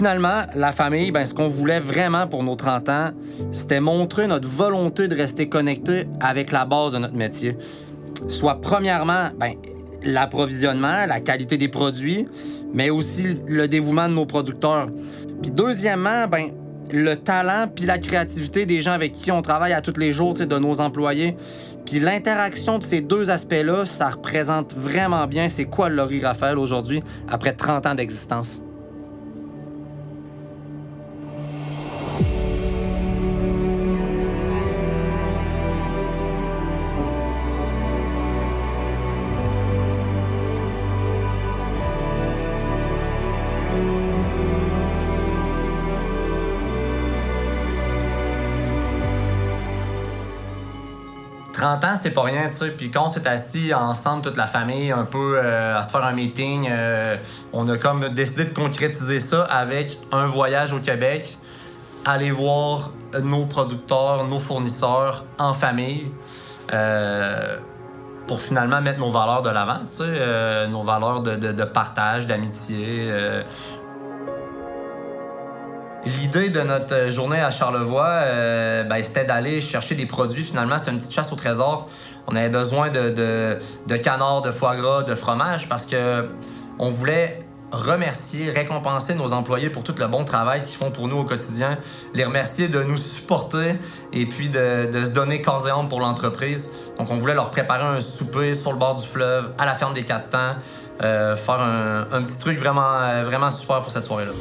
Finalement, la famille, ce qu'on voulait vraiment pour nos 30 ans, c'était montrer notre volonté de rester connecté avec la base de notre métier. Soit premièrement, l'approvisionnement, la qualité des produits, mais aussi le dévouement de nos producteurs. Puis deuxièmement, le talent puis la créativité des gens avec qui on travaille à tous les jours, de nos employés. Puis l'interaction de ces deux aspects-là, ça représente vraiment bien c'est quoi le Laurier Raphaël aujourd'hui, après 30 ans d'existence. « 30 ans, c'est pas rien, tu sais. Puis quand on s'est assis ensemble, toute la famille, un peu à se faire un meeting, on a comme décidé de concrétiser ça avec un voyage au Québec, aller voir nos producteurs, nos fournisseurs en famille, pour finalement mettre nos valeurs de l'avant, tu sais, nos valeurs de partage, d'amitié. L'idée de notre journée à Charlevoix, c'était d'aller chercher des produits. Finalement, c'était une petite chasse au trésor. On avait besoin de canards, de foie gras, de fromage parce que on voulait remercier, récompenser nos employés pour tout le bon travail qu'ils font pour nous au quotidien, les remercier de nous supporter et puis de se donner corps et âme pour l'entreprise. Donc, on voulait leur préparer un souper sur le bord du fleuve, à la ferme des Quatre Temps, faire un petit truc vraiment super pour cette soirée-là.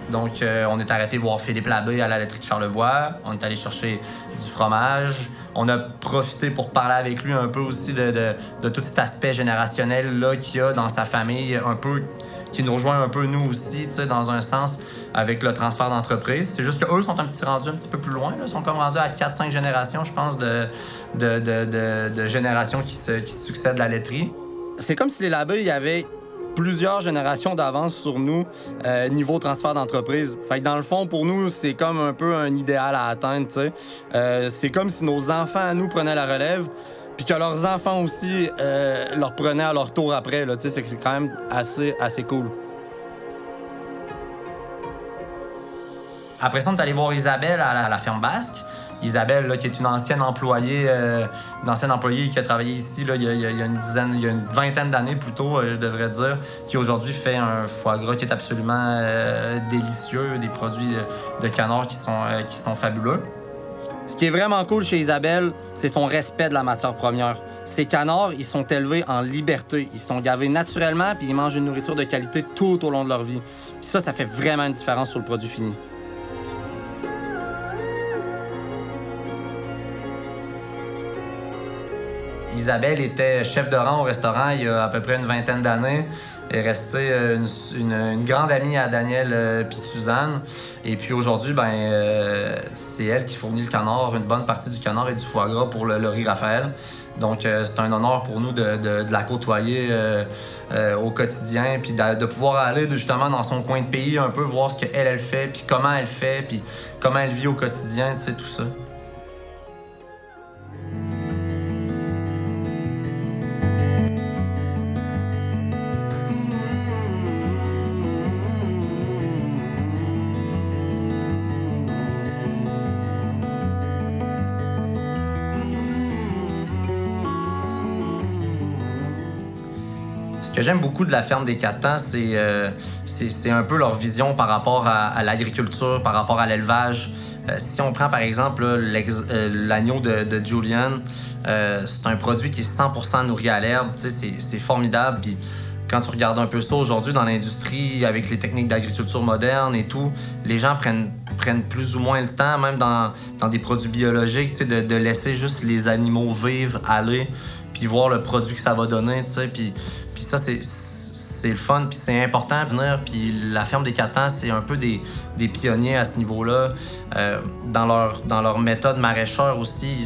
Donc, on est arrêté voir Philippe Labbé à la laiterie de Charlevoix. On est allé chercher du fromage. On a profité pour parler avec lui un peu aussi de tout cet aspect générationnel-là qu'il y a dans sa famille, un peu qui nous rejoint un peu nous aussi, tu sais, dans un sens, avec le transfert d'entreprise. C'est juste qu'eux sont rendus un petit peu plus loin. Là. Ils sont comme rendus à 4-5 générations, je pense, de générations qui se succèdent la laiterie. C'est comme si les Labbé, il y avait plusieurs générations d'avance sur nous niveau transfert d'entreprise. Fait que dans le fond, pour nous, c'est comme un peu un idéal à atteindre, tu sais. C'est comme si nos enfants à nous prenaient la relève, puis que leurs enfants aussi leur prenaient à leur tour après, là, tu sais. C'est quand même assez cool. Après ça, on est allé voir Isabelle à la ferme basque. Isabelle, là, qui est une ancienne employée qui a travaillé ici là, il y a une vingtaine d'années plutôt, je devrais dire, qui aujourd'hui fait un foie gras qui est absolument délicieux, des produits de canard qui sont fabuleux. Ce qui est vraiment cool chez Isabelle, c'est son respect de la matière première. Ces canards, ils sont élevés en liberté. Ils sont gavés naturellement puis ils mangent une nourriture de qualité tout au long de leur vie. Puis ça fait vraiment une différence sur le produit fini. Isabelle était chef de rang au restaurant il y a à peu près une vingtaine d'années. Elle est restée une grande amie à Daniel puis Suzanne. Et puis aujourd'hui, c'est elle qui fournit le canard, une bonne partie du canard et du foie gras pour le Laurier Raphaël. Donc c'est un honneur pour nous de la côtoyer au quotidien puis de pouvoir aller justement dans son coin de pays un peu voir ce qu'elle fait puis comment elle vit au quotidien, tu sais, tout ça. Ce que j'aime beaucoup de la ferme des Quatre Temps, c'est un peu leur vision par rapport à l'agriculture, par rapport à l'élevage. Si on prend par exemple l'agneau de Julian, c'est un produit qui est 100% nourri à l'herbe. C'est formidable. Puis quand tu regardes un peu ça aujourd'hui dans l'industrie, avec les techniques d'agriculture moderne et tout, les gens prennent plus ou moins le temps, même dans des produits biologiques, de laisser juste les animaux vivre, aller, puis voir le produit que ça va donner. Puis ça, c'est le fun, puis c'est important à venir. Puis la ferme des Quatre Temps, c'est un peu des pionniers à ce niveau-là. Dans leur méthode maraîchère aussi, ils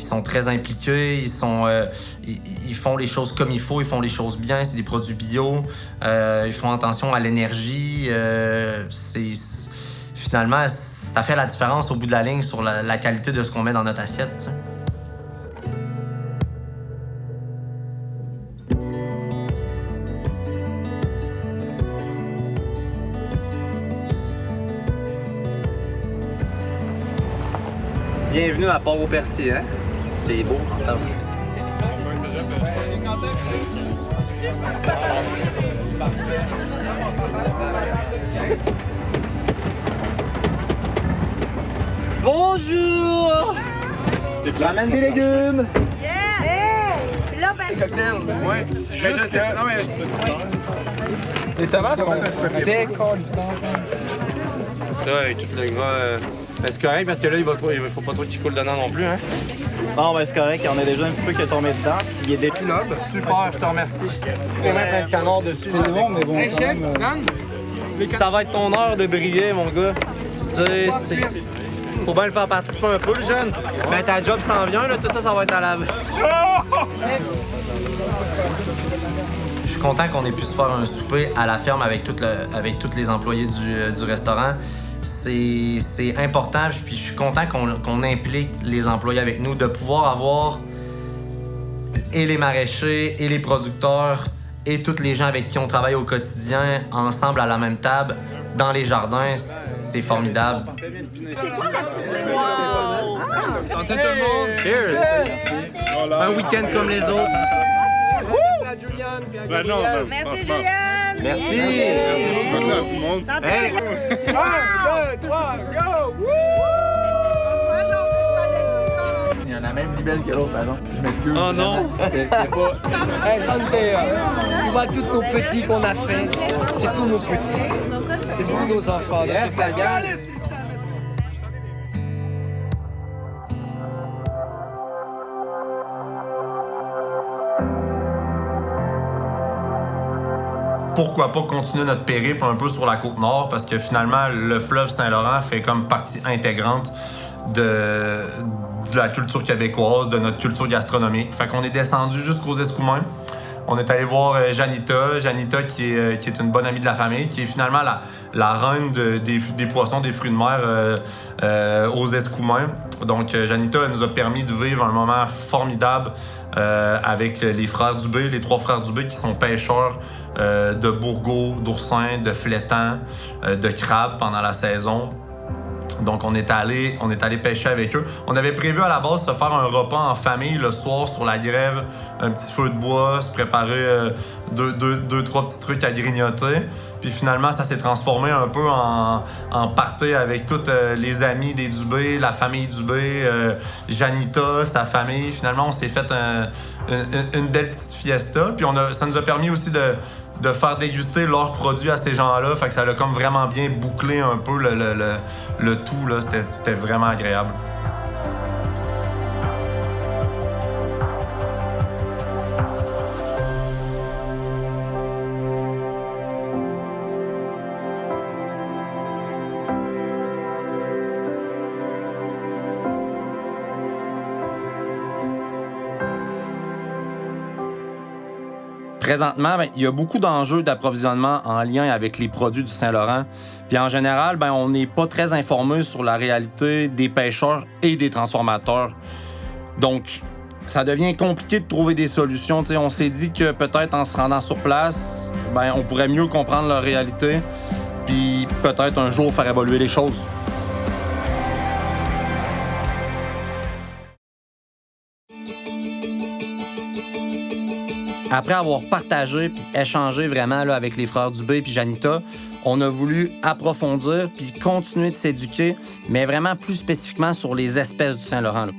sont très impliqués, ils font les choses comme il faut, ils font les choses bien, c'est des produits bio, ils font attention à l'énergie. Finalement, ça fait la différence au bout de la ligne sur la qualité de ce qu'on met dans notre assiette, t'sais. Bienvenue à Port-au-Percy, hein? C'est beau, en temps. Bonjour! Tu ramènes des légumes? Yeah! Hey! Là, ben... Cocktail, ouais. Mais je sais, non mais... Les tomates sont décollissants. Là, et tout le gras... Ben, c'est correct parce que là, il faut pas trop qu'il coule dedans non plus, hein? Non, ben c'est correct, on est déjà un petit peu qui est tombé dedans. Il est déçu. Super, je te remercie. Il y a même plein de canards dessus. C'est bon, mais bon. Hey, chef, Dan! Ça va être ton heure de briller, mon gars. C'est... Faut bien le faire participer un peu, le jeune. Ben, ta job s'en vient, là, tout ça, ça va être à la... Je suis content qu'on ait pu se faire un souper à la ferme avec tous les employés du restaurant. C'est important, puis je suis content qu'on implique les employés avec nous, de pouvoir avoir et les maraîchers, et les producteurs, et tous les gens avec qui on travaille au quotidien ensemble à la même table, dans les jardins. C'est formidable. C'est quoi la petite... Santé tout le monde! Cheers! Un week-end comme les autres. Merci, Juliane! Merci! Hey. 1, 2, 3, go! Il y en a même plus belle que l'autre, pardon. Je m'excuse. Oh non! C'est pas... Hey, santé! Tu vois tous nos petits qu'on a fait. C'est tous nos petits. C'est tous nos enfants. Yes, la gueule! Pourquoi pas continuer notre périple un peu sur la Côte-Nord, parce que finalement, le fleuve Saint-Laurent fait comme partie intégrante de la culture québécoise, de notre culture gastronomique. Fait qu'on est descendu jusqu'aux Escoumins. On est allé voir Janita qui est une bonne amie de la famille, qui est finalement la reine des poissons, des fruits de mer aux Escoumins. Donc Janita nous a permis de vivre un moment formidable avec les frères Dubé, les 3 frères Dubé qui sont pêcheurs de bourgots, d'oursins, de flétans, de crabes pendant la saison. Donc, on est allé pêcher avec eux. On avait prévu à la base se faire un repas en famille le soir sur la grève, un petit feu de bois, se préparer deux, trois petits trucs à grignoter. Puis finalement, ça s'est transformé un peu en party avec tous les amis des Dubé, la famille Dubé, Janita, sa famille. Finalement, on s'est fait une belle petite fiesta. Puis ça nous a permis aussi de faire déguster leurs produits à ces gens-là. Fait que ça a comme vraiment bien bouclé un peu le tout. Là. C'était vraiment agréable. Présentement, il y a beaucoup d'enjeux d'approvisionnement en lien avec les produits du Saint-Laurent. Puis en général, on n'est pas très informé sur la réalité des pêcheurs et des transformateurs. Donc, ça devient compliqué de trouver des solutions. T'sais, on s'est dit que peut-être en se rendant sur place, on pourrait mieux comprendre leur réalité, puis peut-être un jour faire évoluer les choses. Après avoir partagé puis échangé vraiment là, avec les frères Dubé puis Janita, on a voulu approfondir puis continuer de s'éduquer, mais vraiment plus spécifiquement sur les espèces du Saint-Laurent. Là.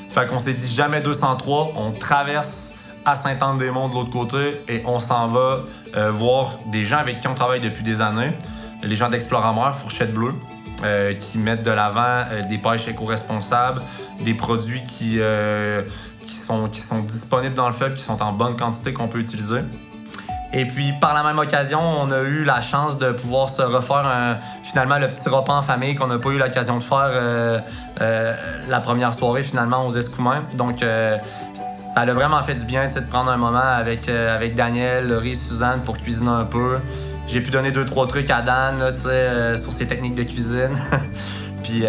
Fait qu'on s'est dit jamais 203, on traverse à Sainte-Anne-des-Monts de l'autre côté et on s'en va voir des gens avec qui on travaille depuis des années, les gens d'Exploramer, Fourchette Bleue, qui mettent de l'avant des pêches éco-responsables, des produits qui sont disponibles dans le fleuve, qui sont en bonne quantité qu'on peut utiliser. Et puis, par la même occasion, on a eu la chance de pouvoir se refaire finalement le petit repas en famille qu'on n'a pas eu l'occasion de faire la première soirée finalement aux Escoumins. Donc, ça a vraiment fait du bien de prendre un moment avec Daniel, Laurie, Suzanne pour cuisiner un peu. J'ai pu donner 2-3 trucs à Dan là, sur ses techniques de cuisine. Puis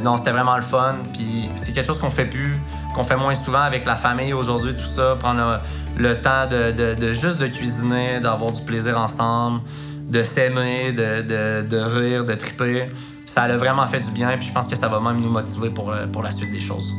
non, c'était vraiment le fun. Puis c'est quelque chose qu'on fait moins souvent avec la famille aujourd'hui, tout ça. Prendre le temps de juste de cuisiner, d'avoir du plaisir ensemble. de s'aimer, de rire, de triper. Ça a vraiment fait du bien, puis je pense que ça va même nous motiver pour la suite des choses.